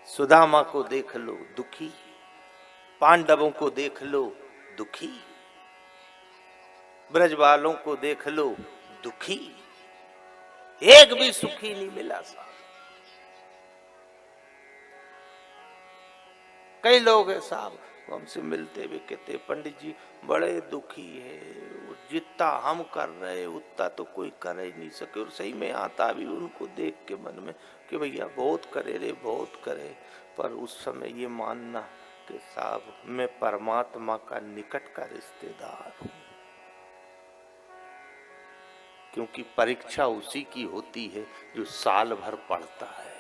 सुदामा को देख लो दुखी, पांडवों को देख लो दुखी, ब्रज वालों को देख लो दुखी, एक भी सुखी नहीं मिला साहब। कई लोग हैं साहब हमसे मिलते हुए कहते पंडित जी बड़े दुखी है, जितना हम कर रहे उतना तो कोई कर ही नहीं सके। और सही में आता भी उनको देख के मन में कि भैया बहुत करे रे बहुत करे, पर उस समय ये मानना कि साहब मैं परमात्मा का निकट का रिश्तेदार हूं, क्योंकि परीक्षा उसी की होती है जो साल भर पढ़ता है।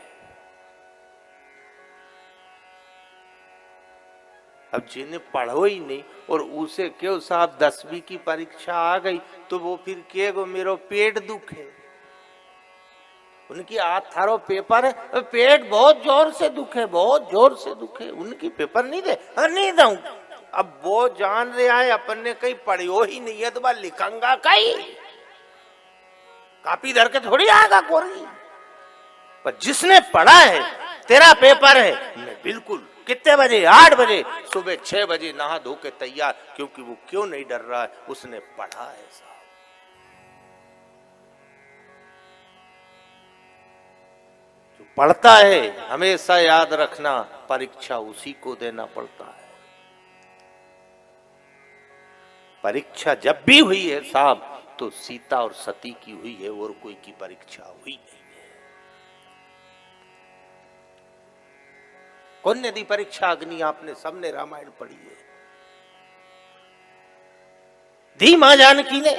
अब जिन्हें पढ़ो ही नहीं और उसे क्यों साहब 10वीं की परीक्षा आ गई तो वो फिर कहेगो मेरो पेट दुख है। उनकी आज थारो पेपर है, पेट बहुत जोर से दुख है, बहुत जोर से दुख है, उनकी पेपर नहीं दे, नहीं दूं। अब वो जान रहा है अपन ने कहीं पढ़ियो ही नहीं है तो बात लिखंगा कहीं, कापी धर के थोड़ी आएगा कोरी। पर जिसने पढ़ा है तेरा पेपर है, मैं बिल्कुल कितने बजे 8 बजे सुबह 6 बजे नहा धो के तैयार, क्योंकि वो क्यों नहीं डर रहा है, उसने पढ़ा है साहब। जो पढ़ता है हमेशा याद रखना परीक्षा उसी को देना पड़ता है। परीक्षा जब भी हुई है साहब तो सीता और सती की हुई है, और कोई की परीक्षा हुई नहीं है। कौन ने दी परीक्षा अग्नि? आपने सबने रामायण पढ़ी है। दी मां जानकी ने,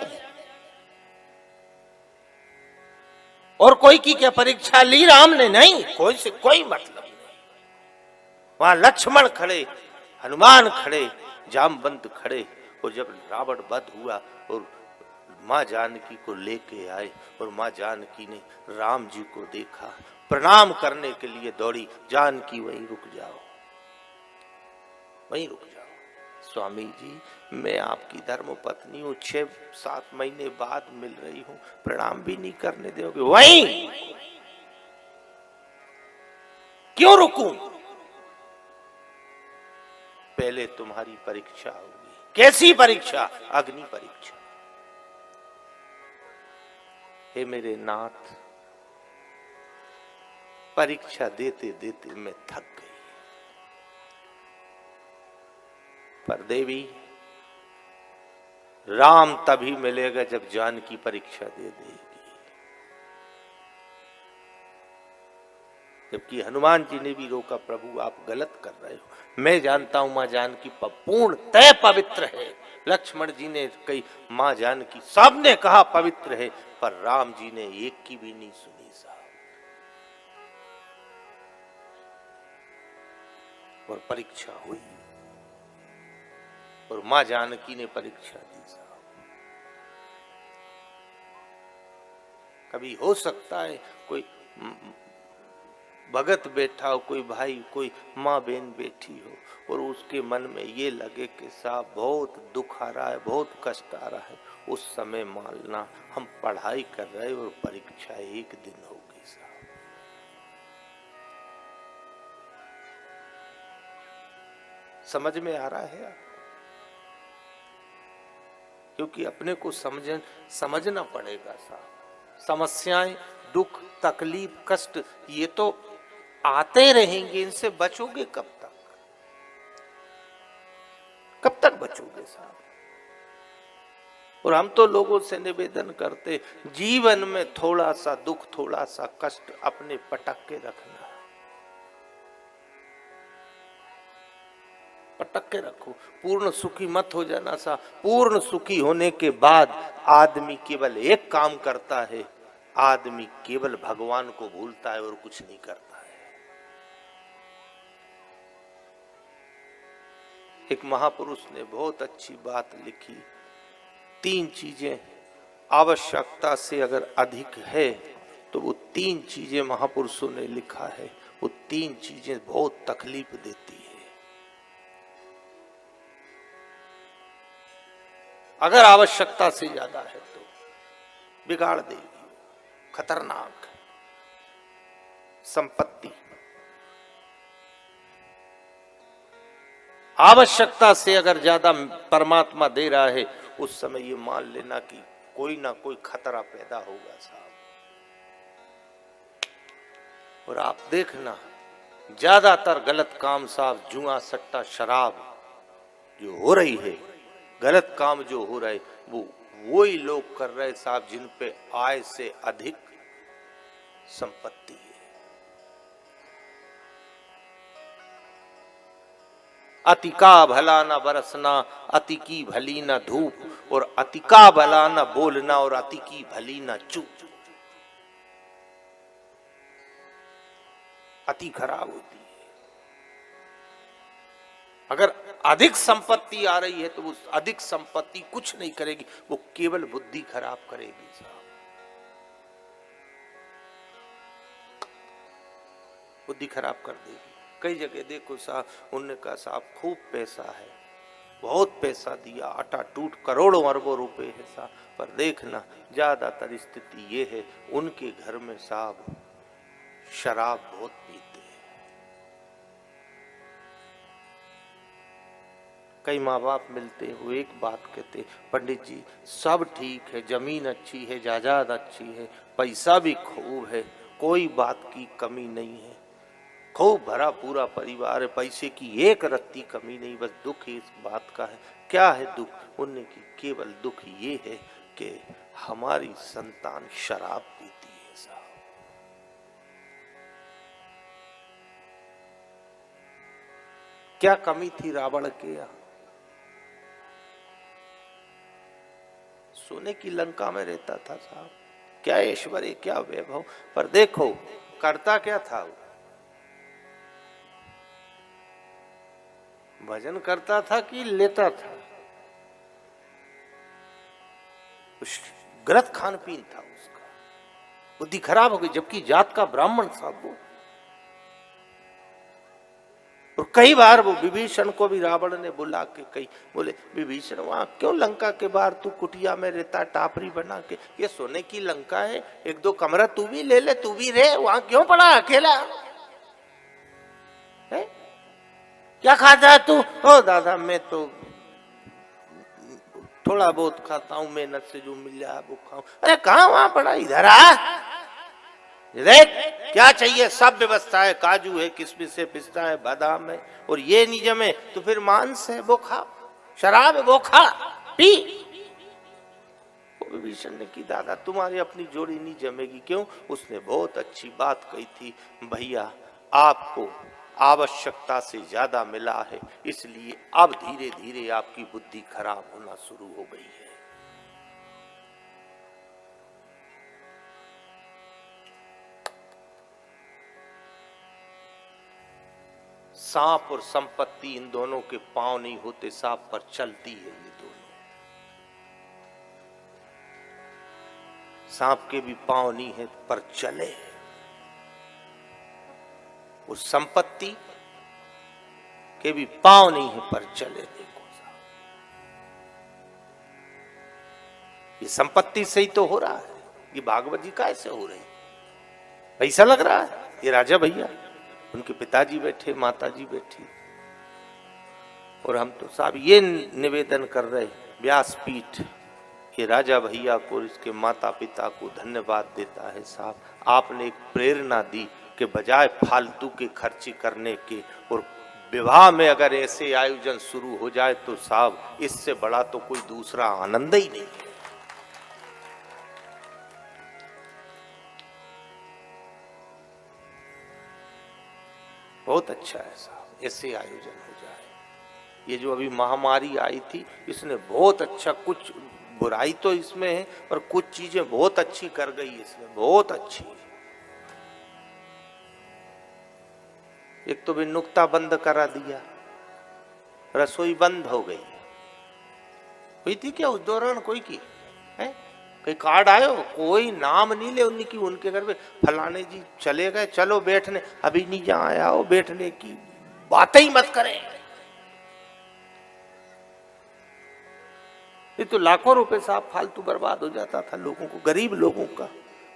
और कोई की क्या परीक्षा ली? राम ने नहीं, कोई से कोई मतलब नहीं। वहां लक्ष्मण खड़े, हनुमान खड़े, जामवंत खड़े, और जब रावण वध हुआ और मां जानकी को लेके आए और मां जानकी ने राम जी को देखा, प्रणाम करने के लिए दौड़ी, जानकी वहीं रुक जाओ, वहीं रुक जाओ। स्वामी जी मैं आपकी धर्म पत्नी हूं, 6-7 महीने बाद मिल रही हूं, प्रणाम भी नहीं करने दोगे? वहीं क्यों रुकूं? पहले तुम्हारी परीक्षा होगी। कैसी परीक्षा? अग्नि परीक्षा। हे मेरे नाथ, परीक्षा देते देते मैं थक गई, पर देवी राम तभी मिलेगा जब जानकी परीक्षा दे देगी। जबकि हनुमान जी ने भी रोका, प्रभु आप गलत कर रहे हो, मैं जानता हूं मां जानकी पूर्ण तय पवित्र है। लक्ष्मण जी ने कही मां जानकी, सबने कहा पवित्र है, पर राम जी ने एक की भी नहीं सुनी साहब। और परीक्षा हुई और मां जानकी ने परीक्षा दी साहब। कभी हो सकता है कोई भगत बैठा हो, कोई भाई, कोई माँ बहन बैठी हो और उसके मन में ये लगे कि साहब बहुत दुख आ रहा है, बहुत कष्ट आ रहा है, उस समय मानना हम पढ़ाई कर रहे और परीक्षा एक दिन होगी साहब। समझ में आ रहा है आपको? क्योंकि अपने को समझना पड़ेगा साहब। समस्याएं, दुख, तकलीफ, कष्ट ये तो आते रहेंगे, इनसे बचोगे कब तक? कब तक बचोगे साहब? और हम तो लोगों से निवेदन करते, जीवन में थोड़ा सा दुख, थोड़ा सा कष्ट अपने पटक के रखना, पटक के रखो। पूर्ण सुखी मत हो जाना सा। पूर्ण सुखी होने के बाद आदमी केवल एक काम करता है, आदमी केवल भगवान को भूलता है और कुछ नहीं करता है। एक महापुरुष ने बहुत अच्छी बात लिखी, 3 चीजें आवश्यकता से अगर अधिक है तो वो 3 चीजें महापुरुषों ने लिखा है, वो 3 चीजें बहुत तकलीफ देती है। अगर आवश्यकता से ज्यादा है तो बिगाड़ देगी, खतरनाक। संपत्ति, आवश्यकता से अगर ज्यादा परमात्मा दे रहा है, उस समय ये मान लेना कि कोई ना कोई खतरा पैदा होगा साहब। और आप देखना ज्यादातर गलत काम साहब, जुआ सट्टा शराब जो हो रही है, गलत काम जो हो रहा है, वो वही लोग कर रहे साहब जिन पे आय से अधिक संपत्ति है। अति का भला न बरसना, अति की भली न धूप, और अति का भला न बोलना, और अति की भली न चूप। अति खराब होती है। अगर अधिक संपत्ति आ रही है तो वो अधिक संपत्ति कुछ नहीं करेगी, वो केवल बुद्धि खराब करेगी साहब। बुद्धि खराब कर देगी। कई जगह देखो साहब, उनने कहा साहब खूब पैसा है, बहुत पैसा दिया, आटा टूट करोड़ों अरबों रुपए है साहब, पर देखना ज्यादातर स्थिति ये है उनके घर में साहब शराब बहुत पीते हैं। कई माँ बाप मिलते हुए एक बात कहते, पंडित जी सब ठीक है, जमीन अच्छी है, जायदाद अच्छी है, पैसा भी खूब है, कोई बात की कमी नहीं है, खूब भरा पूरा परिवार है, पैसे की एक रत्ती कमी नहीं, बस दुख इस बात का है। क्या है दुख? उनने की केवल दुख ये है कि हमारी संतान शराब पीती है साहब। क्या कमी थी रावण के यहाँ? सोने की लंका में रहता था साहब, क्या ऐश्वर्य, क्या वैभव, पर देखो करता क्या था वो? भजन करता था कि लेता था? गलत खान पीन था उसका, बुद्धि खराब हो गई, जबकि जात का ब्राह्मण था वो। और कई बार वो विभीषण को भी रावण ने बुला के कही, बोले विभीषण वहां क्यों लंका के बाहर तू कुटिया में रहता, टापरी बना के, ये सोने की लंका है, एक दो कमरा तू भी ले ले, तू भी रहे, वहां क्यों पड़ा अकेला है? क्या खाता है तू? ओ दादा मैं तो थोड़ा बहुत खाता हूं, मेहनत से जो मिल जाए वो खाऊं। अरे कहां वहां पड़ा, इधर आ, देख क्या चाहिए, सब व्यवस्था है, काजू है, किशमिश है, पिस्ता है, बादाम है, और ये नहीं जमे तो फिर मांस है वो खा, शराब है वो खा, पी। विभीषण ने की दादा तुम्हारी अपनी जोड़ी नहीं जमेगी। क्यों? उसने बहुत अच्छी बात कही थी, भैया आपको आवश्यकता से ज्यादा मिला है, इसलिए अब धीरे धीरे आपकी बुद्धि खराब होना शुरू हो गई है। सांप और संपत्ति इन दोनों के पांव नहीं होते, सांप पर चलती है ये दोनों। सांप के भी पांव नहीं है पर चले, उस संपत्ति के भी पांव नहीं है पर चले। देखो साहब ये संपत्ति से ही तो हो रहा है, ये भागवत जी कैसे हो रही, पैसा लग रहा है। ये राजा भैया, उनके पिताजी बैठे, माताजी बैठी, और हम तो साहब ये निवेदन कर रहे, व्यासपीठ ये राजा भैया को, इसके माता पिता को धन्यवाद देता है साहब। आपने एक प्रेरणा दी कि बजाय फालतू के खर्चे करने के, और विवाह में अगर ऐसे आयोजन शुरू हो जाए तो साहब इससे बड़ा तो कोई दूसरा आनंद ही नहीं है। बहुत अच्छा है साहब ऐसे आयोजन हो जाए। ये जो अभी महामारी आई थी, इसने बहुत अच्छा, कुछ बुराई तो इसमें है पर कुछ चीजें बहुत अच्छी कर गई इसने, बहुत अच्छी। एक तो भी नुक्ता बंद करा दिया, रसोई बंद हो गई। हुई थी क्या उस दौरान कोई की है? कोई कार्ड आयो, कोई नाम नहीं ले उनकी, उनके घर में फलाने जी चले गए, चलो बैठने, अभी नहीं जहां आया हो, बैठने की बातें ही मत करें। ये तो लाखों रुपए साहब फालतू बर्बाद हो जाता था लोगों को, गरीब लोगों का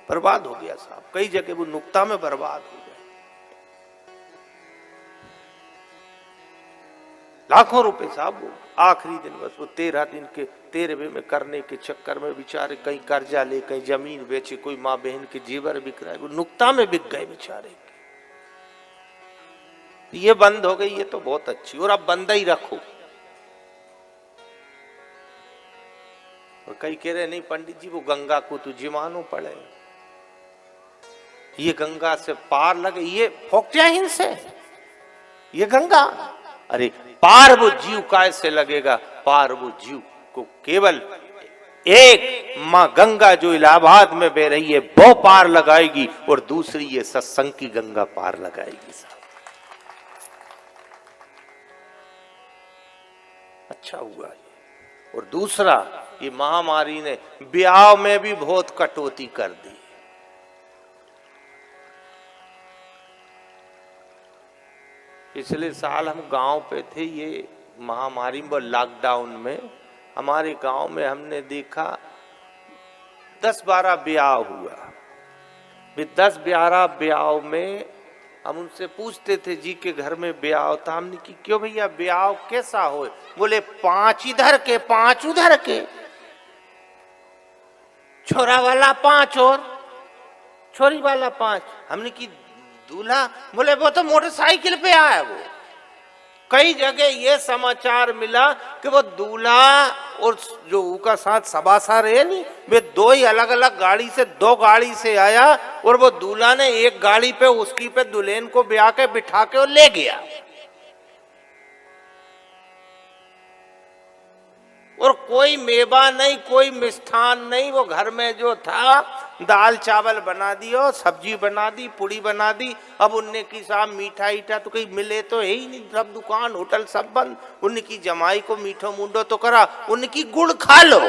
बर्बाद हो गया साहब। कई जगह वो नुक्ता में बर्बाद हो गए। लाखों रुपए साहब। वो आखिरी दिन बस वो 13 दिन के 13वें में करने के चक्कर में बेचारे कहीं कर्जा ले, कहीं जमीन बेचे, कोई माँ बहन के जेवर बिक रहा है, वो नुक्ता में बिक गए बेचारे। ये बंद हो गई, ये तो बहुत अच्छी, और अब बंद ही रखो। और कई कह रहे नहीं पंडित जी वो गंगा को तो जिमानो पड़े, ये गंगा से पार लगे, ये फोकटिया हिंस है ये गंगा। अरे पार वो जीव कैसे लगेगा? पार वो जीव को केवल एक मां गंगा जो इलाहाबाद में बह रही है वो पार लगाएगी, और दूसरी ये सत्संग की गंगा पार लगाएगी साहब। अच्छा हुआ ये। और दूसरा, ये महामारी ने ब्याह में भी बहुत कटौती कर दी। पिछले साल हम गांव पे थे, ये महामारी में लॉकडाउन में हमारे गांव में हमने देखा 10-12 ब्याह हुआ। 10-12 ब्याह में हम उनसे पूछते थे जी के घर में ब्याह होता, हमने कि क्यों भैया ब्याह कैसा हो? बोले 5 इधर के 5 उधर के, छोरा वाला 5 और छोरी वाला 5। हमने कि दूल्हा? बोले वो तो मोटरसाइकिल पे आया। वो कई जगह ये समाचार मिला कि वो दूल्हा और जो उसका साथ सबासार है नहीं, वे 2 ही अलग अलग गाड़ी से 2 गाड़ी से आया, और वो दूल्हा ने एक गाड़ी पे उसकी पे दुल्हन को ब्याह के बिठा के और ले गया। और कोई मेवा नहीं, कोई मिष्ठान नहीं, वो घर में जो था दाल चावल बना दियो, सब्जी बना दी, पूड़ी बना दी। अब उनने की साहब मीठा ईठा तो कहीं मिले तो है ही नहीं, सब दुकान होटल सब बंद। उनकी जमाई को मीठो मुंडो तो करा, उनकी गुड़ खा लो।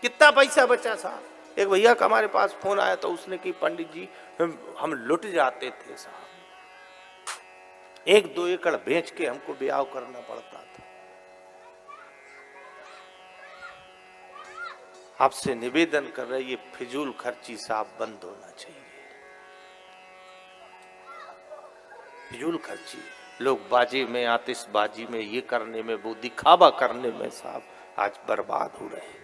कितना पैसा बचा साहब? एक भैया का हमारे पास फोन आया तो उसने की पंडित जी हम लुट जाते थे साहब, 1-2 एकड़ बेच के हमको ब्याह करना पड़ता था। आपसे निवेदन कर रहे, ये फिजूल खर्ची साहब बंद होना चाहिए। फिजूल खर्ची, लोग बाजी में, आतिशबाजी में, ये करने में, वो दिखावा करने में साहब आज बर्बाद हो रहे हैं।